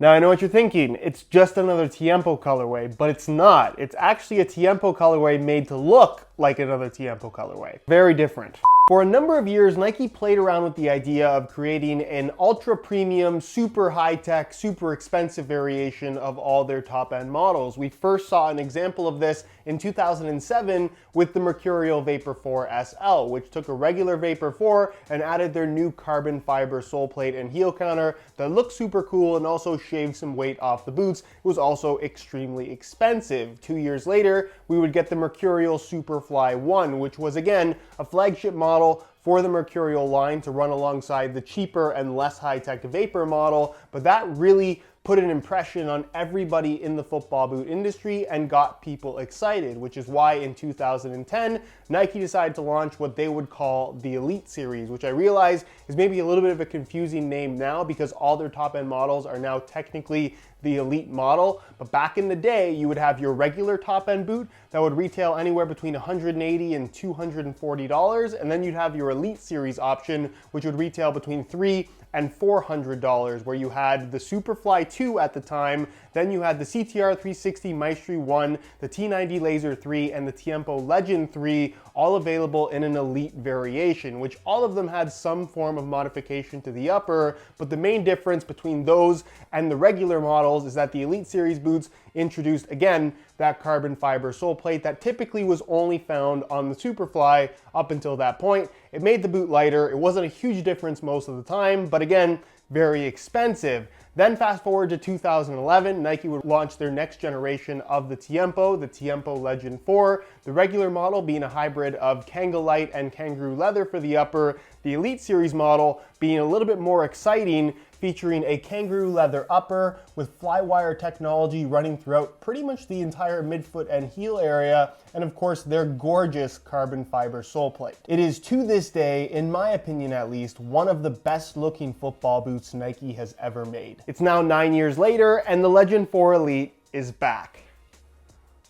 Now I know what you're thinking, it's just another Tiempo colorway, but it's not. It's actually a Tiempo colorway made to look like another Tiempo colorway. Very different. For a number of years, Nike played around with the idea of creating an ultra premium, super high-tech, super expensive variation of all their top-end models. We first saw an example of this in 2007 with the Mercurial Vapor 4 SL, which took a regular Vapor 4 and added their new carbon fiber sole plate and heel counter that looked super cool and also shaved some weight off the boots. It was also extremely expensive. 2 years later, we would get the Mercurial Superfly 1, which was again a flagship model for the Mercurial line to run alongside the cheaper and less high-tech Vapor model, but that really put an impression on everybody in the football boot industry and got people excited, which is why in 2010, Nike decided to launch what they would call the Elite Series, which I realize is maybe a little bit of a confusing name now because all their top-end models are now technically the Elite model. But back in the day, you would have your regular top-end boot that would retail anywhere between $180 and $240, and then you'd have your Elite Series option, which would retail between $300 and $400, where you had the Superfly 2 at the time, then you had the CTR 360 Maestri 1, the T90 Laser 3, and the Tiempo Legend 3, all available in an Elite variation, which all of them had some form of modification to the upper, but the main difference between those and the regular models is that the Elite Series boots introduced, again, that carbon fiber sole plate that typically was only found on the Superfly up until that point. It made the boot lighter. It wasn't a huge difference most of the time, but again, very expensive. Then fast forward to 2011, Nike would launch their next generation of the Tiempo Legend 4, the regular model being a hybrid of Kangalite and Kangaroo leather for the upper, the Elite Series model being a little bit more exciting, featuring a Kangaroo leather upper with flywire technology running throughout pretty much the entire midfoot and heel area, and of course their gorgeous carbon fiber sole plate. It is to this day, in my opinion at least, one of the best looking football boots Nike has ever made. It's now 9 years later and the Legend 4 Elite is back.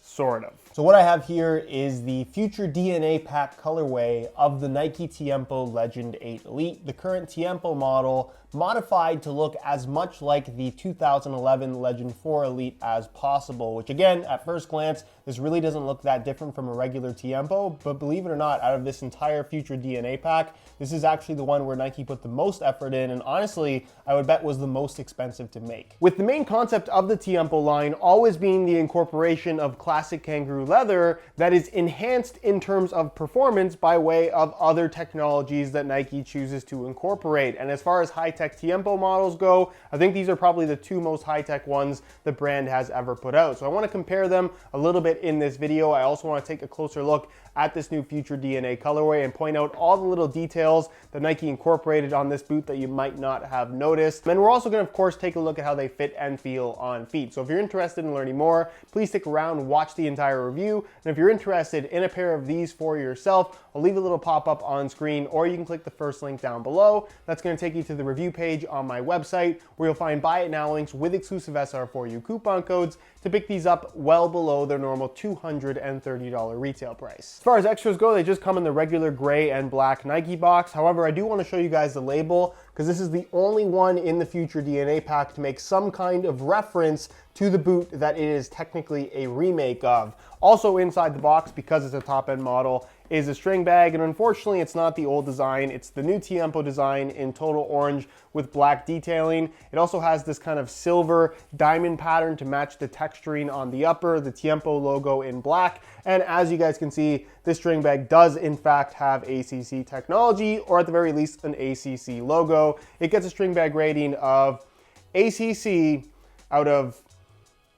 Sort of. So what I have here is the future DNA pack colorway of the Nike Tiempo Legend 8 Elite, the current Tiempo model, modified to look as much like the 2011 Legend 4 Elite as possible, which again, at first glance, this really doesn't look that different from a regular Tiempo, but believe it or not, out of this entire future DNA pack, this is actually the one where Nike put the most effort in, and honestly, I would bet was the most expensive to make. With the main concept of the Tiempo line always being the incorporation of classic Kangaroo leather that is enhanced in terms of performance by way of other technologies that Nike chooses to incorporate. And as far as high-tech Tiempo models go, I think these are probably the two most high-tech ones the brand has ever put out. So I want to compare them a little bit in this video. I also want to take a closer look at this new future DNA colorway and point out all the little details that Nike incorporated on this boot that you might not have noticed. And we're also going to, of course, take a look at how they fit and feel on feet. So if you're interested in learning more, please stick around and watch the entire review. And if you're interested in a pair of these for yourself, I'll leave a little pop-up on screen, or you can click the first link down below. That's going to take you to the review page on my website, where you'll find buy it now links with exclusive SR4U coupon codes to pick these up well below their normal $230 retail price. As far as extras go, they just come in the regular gray and black Nike box. However, I do want to show you guys the label because this is the only one in the future DNA pack to make some kind of reference to the boot that it is technically a remake of. Also inside the box, because it's a top-end model, is a string bag, and unfortunately it's not the old design, it's the new Tiempo design in total orange with black detailing. It also has this kind of silver diamond pattern to match the texturing on the upper, the Tiempo logo in black, and as you guys can see, this string bag does in fact have ACC technology, or at the very least an ACC logo. It gets a string bag rating of ACC out of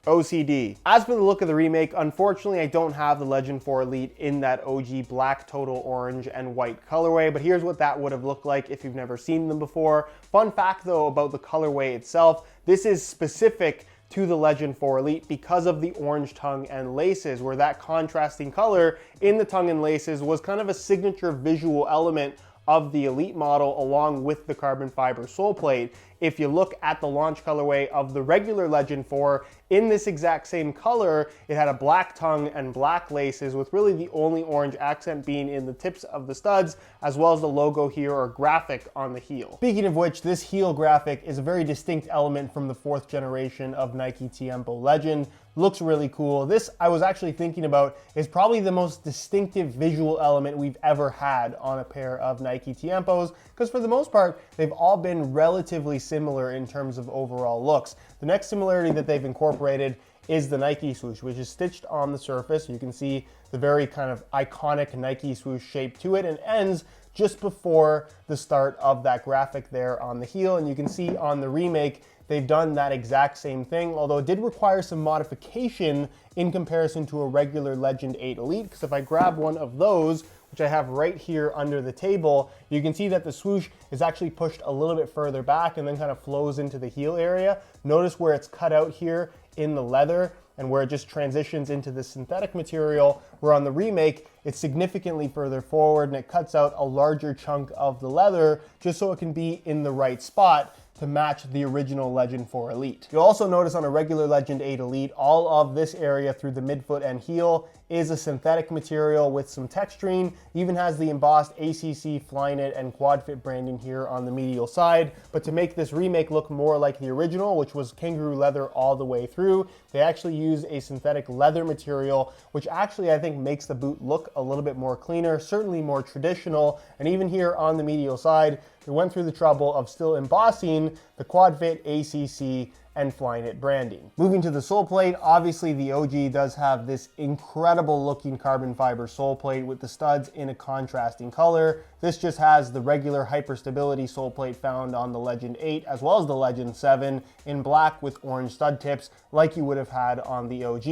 OCD. As for the look of the remake, unfortunately I don't have the Legend 4 Elite in that OG black total orange and white colorway, but here's what that would have looked like if you've never seen them before. Fun fact though about the colorway itself, this is specific to the Legend 4 Elite because of the orange tongue and laces, where that contrasting color in the tongue and laces was kind of a signature visual element of the Elite model along with the carbon fiber sole plate. if you look at the launch colorway of the regular Legend 4, in this exact same color, it had a black tongue and black laces, with really the only orange accent being in the tips of the studs, as well as the logo here or graphic on the heel. Speaking of which, this heel graphic is a very distinct element from the 4th generation of Nike Tiempo Legend. Looks really cool. This, I was actually thinking about, is probably the most distinctive visual element we've ever had on a pair of Nike Tiempos, because for the most part, they've all been relatively similar in terms of overall looks. The next similarity that they've incorporated is the Nike swoosh, which is stitched on the surface. You can see the very kind of iconic Nike swoosh shape to it, and ends just before the start of that graphic there on the heel. And you can see on the remake, they've done that exact same thing, although it did require some modification in comparison to a regular Legend 8 Elite, because if I grab one of those, which I have right here under the table, you can see that the swoosh is actually pushed a little bit further back and then kind of flows into the heel area. Notice where it's cut out here in the leather and where it just transitions into the synthetic material, where on the remake, it's significantly further forward and it cuts out a larger chunk of the leather just so it can be in the right spot to match the original Legend 4 Elite. You'll also notice on a regular Legend 8 Elite, all of this area through the midfoot and heel is a synthetic material with some texturing. Even has the embossed ACC, Flyknit, and Quadfit branding here on the medial side. But to make this remake look more like the original, which was Kangaroo leather all the way through, they actually use a synthetic leather material, which actually I think makes the boot look a little bit more cleaner, certainly more traditional. And even here on the medial side, they went through the trouble of still embossing the Quadfit, ACC, and Flyknit branding. Moving to the sole plate, obviously the OG does have this incredible looking carbon fiber sole plate with the studs in a contrasting color. This just has the regular hyperstability sole plate found on the Legend 8 as well as the Legend 7 in black with orange stud tips like you would have had on the OG.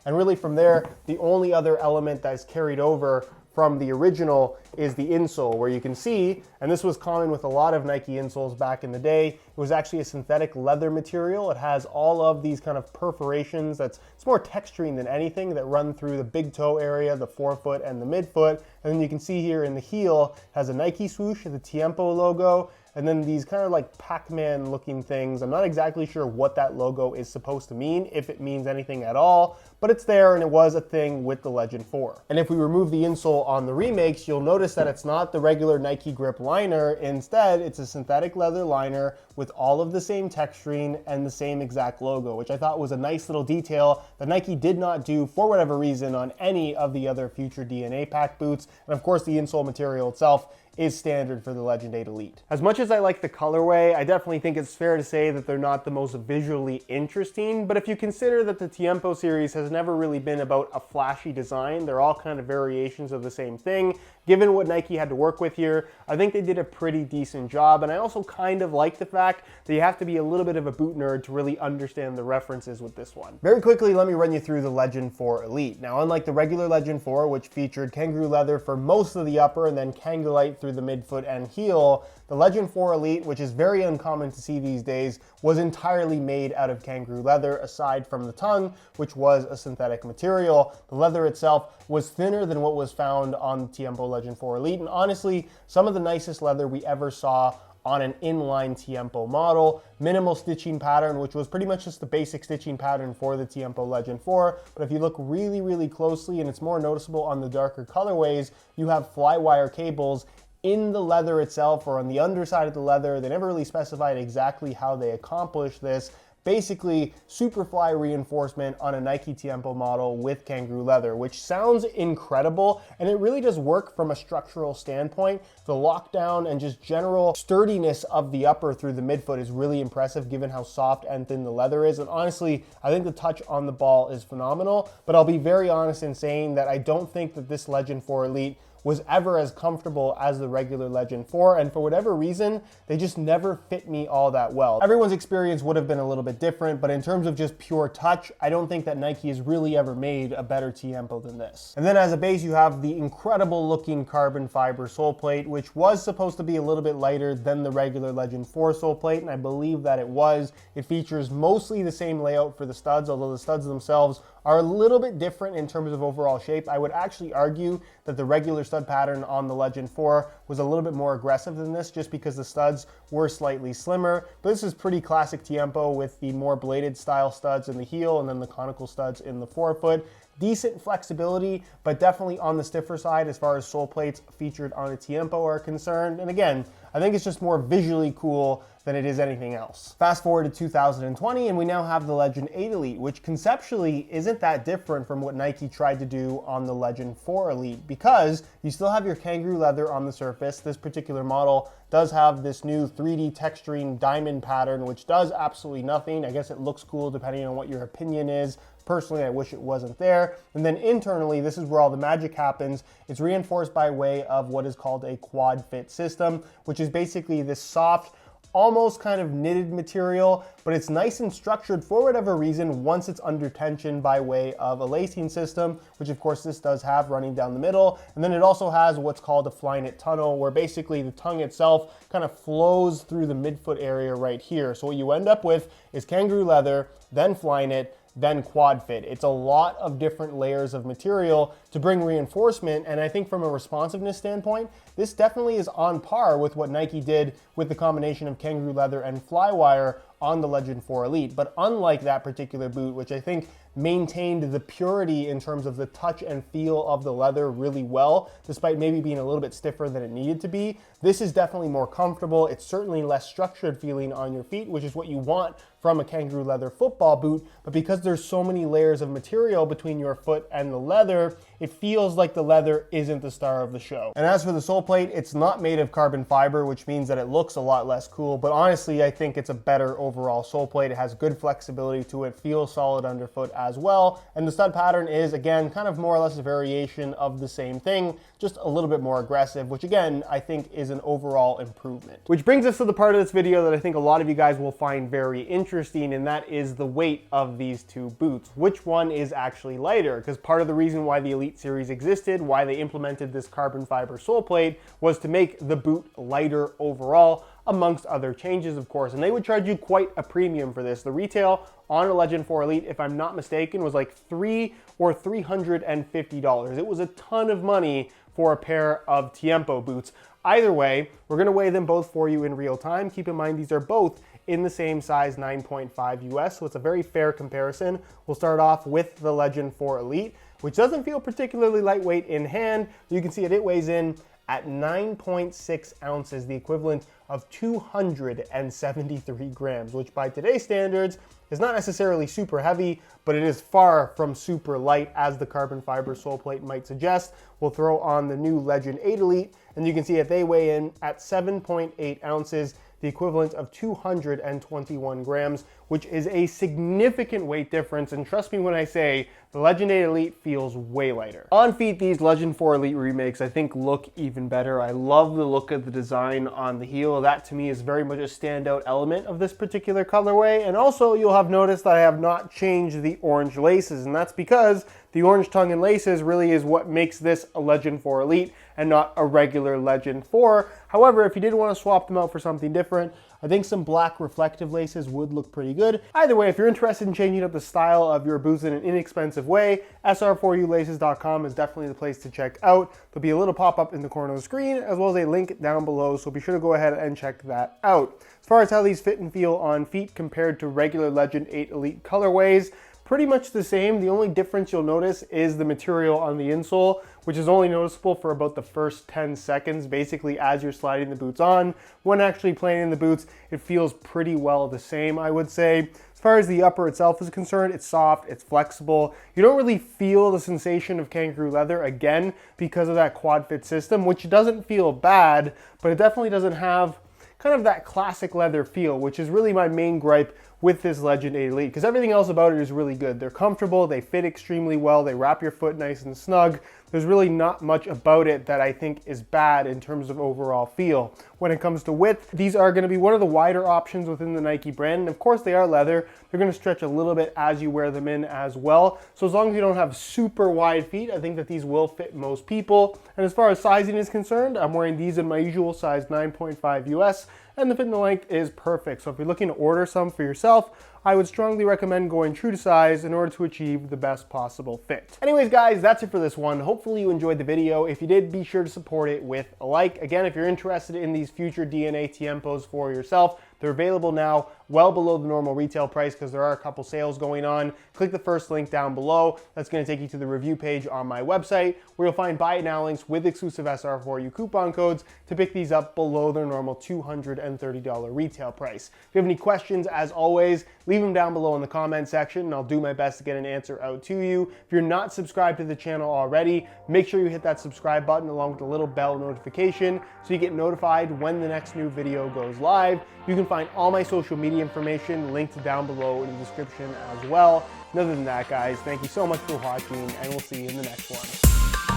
And really from there, the only other element that's carried over from the original is the insole, where you can see, and this was common with a lot of Nike insoles back in the day, it was actually a synthetic leather material. It has all of these kind of perforations it's more texturing than anything that run through the big toe area, the forefoot, and the midfoot. And then you can see here in the heel, it has a Nike swoosh, the Tiempo logo, and then these kind of like Pac-Man looking things. I'm not exactly sure what that logo is supposed to mean, if it means anything at all, but it's there and it was a thing with the Legend 4. And if we remove the insole on the remakes, you'll notice that it's not the regular Nike grip liner. Instead, it's a synthetic leather liner with all of the same texturing and the same exact logo, which I thought was a nice little detail that Nike did not do for whatever reason on any of the other future DNA pack boots. And of course, the insole material itself is standard for the Legend 8 Elite. As much as I like the colorway, I definitely think it's fair to say that they're not the most visually interesting, but if you consider that the Tiempo series has never really been about a flashy design, they're all kind of variations of the same thing. Given what Nike had to work with here, I think they did a pretty decent job, and I also kind of like the fact that you have to be a little bit of a boot nerd to really understand the references with this one. Very quickly, let me run you through the Legend 4 Elite. Now, unlike the regular Legend 4, which featured Kangaroo leather for most of the upper and then Kangolite through the midfoot and heel, the Legend 4 Elite, which is very uncommon to see these days, was entirely made out of Kangaroo leather, aside from the tongue, which was a synthetic material. The leather itself was thinner than what was found on the Tiempo Legend 4 Elite, and honestly, some of the nicest leather we ever saw on an inline Tiempo model. Minimal stitching pattern, which was pretty much just the basic stitching pattern for the Tiempo Legend 4. But if you look really, really closely, and it's more noticeable on the darker colorways, you have flywire cables in the leather itself or on the underside of the leather. They never really specified exactly how they accomplished this. Basically, Superfly reinforcement on a Nike Tiempo model with Kangaroo leather, which sounds incredible, and it really does work from a structural standpoint. The lockdown and just general sturdiness of the upper through the midfoot is really impressive given how soft and thin the leather is. And honestly, I think the touch on the ball is phenomenal, but I'll be very honest in saying that I don't think that this Legend 4 Elite was ever as comfortable as the regular Legend 4, and for whatever reason, they just never fit me all that well. Everyone's experience would have been a little bit different, but in terms of just pure touch, I don't think that Nike has really ever made a better Tiempo than this. And then as a base, you have the incredible looking carbon fiber sole plate, which was supposed to be a little bit lighter than the regular Legend 4 sole plate, and I believe that it was. It features mostly the same layout for the studs, although the studs themselves are a little bit different in terms of overall shape. I would actually argue that the regular stud pattern on the Legend 4 was a little bit more aggressive than this just because the studs were slightly slimmer. But this is pretty classic Tiempo with the more bladed style studs in the heel and then the conical studs in the forefoot. Decent flexibility, but definitely on the stiffer side as far as sole plates featured on a Tiempo are concerned. And again, I think it's just more visually cool than it is anything else. Fast forward to 2020 and we now have the Legend 8 Elite, which conceptually isn't that different from what Nike tried to do on the Legend 4 Elite, because you still have your kangaroo leather on the surface. This particular model does have this new 3D texturing diamond pattern, which does absolutely nothing. I guess it looks cool depending on what your opinion is. Personally, I wish it wasn't there. And then internally, this is where all the magic happens. It's reinforced by way of what is called a quad fit system, which is basically this soft, almost kind of knitted material, but it's nice and structured for whatever reason once it's under tension by way of a lacing system, which of course this does have running down the middle. And then it also has what's called a fly knit tunnel, where basically the tongue itself kind of flows through the midfoot area right here. So what you end up with is kangaroo leather, then fly knit, then quad fit. It's a lot of different layers of material to bring reinforcement, and I think from a responsiveness standpoint, this definitely is on par with what Nike did with the combination of kangaroo leather and flywire on the Legend 4 Elite. But unlike that particular boot, which I think maintained the purity in terms of the touch and feel of the leather really well, despite maybe being a little bit stiffer than it needed to be, this is definitely more comfortable. It's certainly less structured feeling on your feet, which is what you want from a kangaroo leather football boot. But because there's so many layers of material between your foot and the leather, it feels like the leather isn't the star of the show. And as for the sole plate, it's not made of carbon fiber, which means that it looks a lot less cool, but honestly, I think it's a better overall sole plate. It has good flexibility to it, feels solid underfoot as well. And the stud pattern is, again, kind of more or less a variation of the same thing, just a little bit more aggressive, which again, I think is an overall improvement. Which brings us to the part of this video that I think a lot of you guys will find very interesting, and that is the weight of these two boots. Which one is actually lighter? Because part of the reason why the Elite series existed, why they implemented this carbon fiber sole plate, was to make the boot lighter overall, amongst other changes, of course. And they would charge you quite a premium for this. The retail on a Legend 4 Elite, if I'm not mistaken, was like $300 or $350. It was a ton of money for a pair of Tiempo boots. Either way, we're gonna weigh them both for you in real time. Keep in mind, these are both in the same size 9.5 US, so it's a very fair comparison. We'll start off with the Legend 4 Elite, which doesn't feel particularly lightweight in hand. You can see it weighs in at 9.6 ounces, the equivalent of 273 grams, which by today's standards is not necessarily super heavy, but it is far from super light, as the carbon fiber sole plate might suggest. We'll throw on the new Legend 8 Elite, and you can see that they weigh in at 7.8 ounces, the equivalent of 221 grams, which is a significant weight difference. And trust me when I say the Legend 8 Elite feels way lighter. On feet, these Legend 4 Elite remakes I think look even better. I love the look of the design on the heel. That to me is very much a standout element of this particular colorway. And also you'll have noticed that I have not changed the orange laces, and that's because the orange tongue and laces really is what makes this a Legend 4 Elite and not a regular Legend 4. However, if you did want to swap them out for something different, I think some black reflective laces would look pretty good. Either way, if you're interested in changing up the style of your boots in an inexpensive way, sr4ulaces.com is definitely the place to check out. There'll be a little pop-up in the corner of the screen, as well as a link down below, so be sure to go ahead and check that out. As far as how these fit and feel on feet compared to regular Legend 8 Elite colorways, pretty much the same. The only difference you'll notice is the material on the insole, which is only noticeable for about the first 10 seconds, basically as you're sliding the boots on. When actually playing in the boots, it feels pretty well the same, I would say. As far as the upper itself is concerned, it's soft, it's flexible. You don't really feel the sensation of kangaroo leather, again, because of that quad fit system, which doesn't feel bad, but it definitely doesn't have kind of that classic leather feel, which is really my main gripe with this Legend 8 Elite, because everything else about it is really good. They're comfortable, they fit extremely well, they wrap your foot nice and snug. There's really not much about it that I think is bad in terms of overall feel. When it comes to width, these are going to be one of the wider options within the Nike brand, and of course they are leather. They're going to stretch a little bit as you wear them in as well. So as long as you don't have super wide feet, I think that these will fit most people. And as far as sizing is concerned, I'm wearing these in my usual size 9.5 US, and the fit in the length is perfect. So if you're looking to order some for yourself, I would strongly recommend going true to size in order to achieve the best possible fit. Anyways, guys, that's it for this one. Hopefully you enjoyed the video. If you did, be sure to support it with a like. Again, if you're interested in these future DNA Tiempos for yourself, they're available now well below the normal retail price because there are a couple sales going on. Click the first link down below. That's going to take you to the review page on my website where you'll find buy it now links with exclusive SR4U coupon codes to pick these up below their normal $230 retail price. If you have any questions, as always, leave them down below in the comment section and I'll do my best to get an answer out to you. If you're not subscribed to the channel already, make sure you hit that subscribe button along with the little bell notification so you get notified when the next new video goes live. You can find all my social media information linked down below in the description as well. And other than that, guys, thank you so much for watching, and we'll see you in the next one.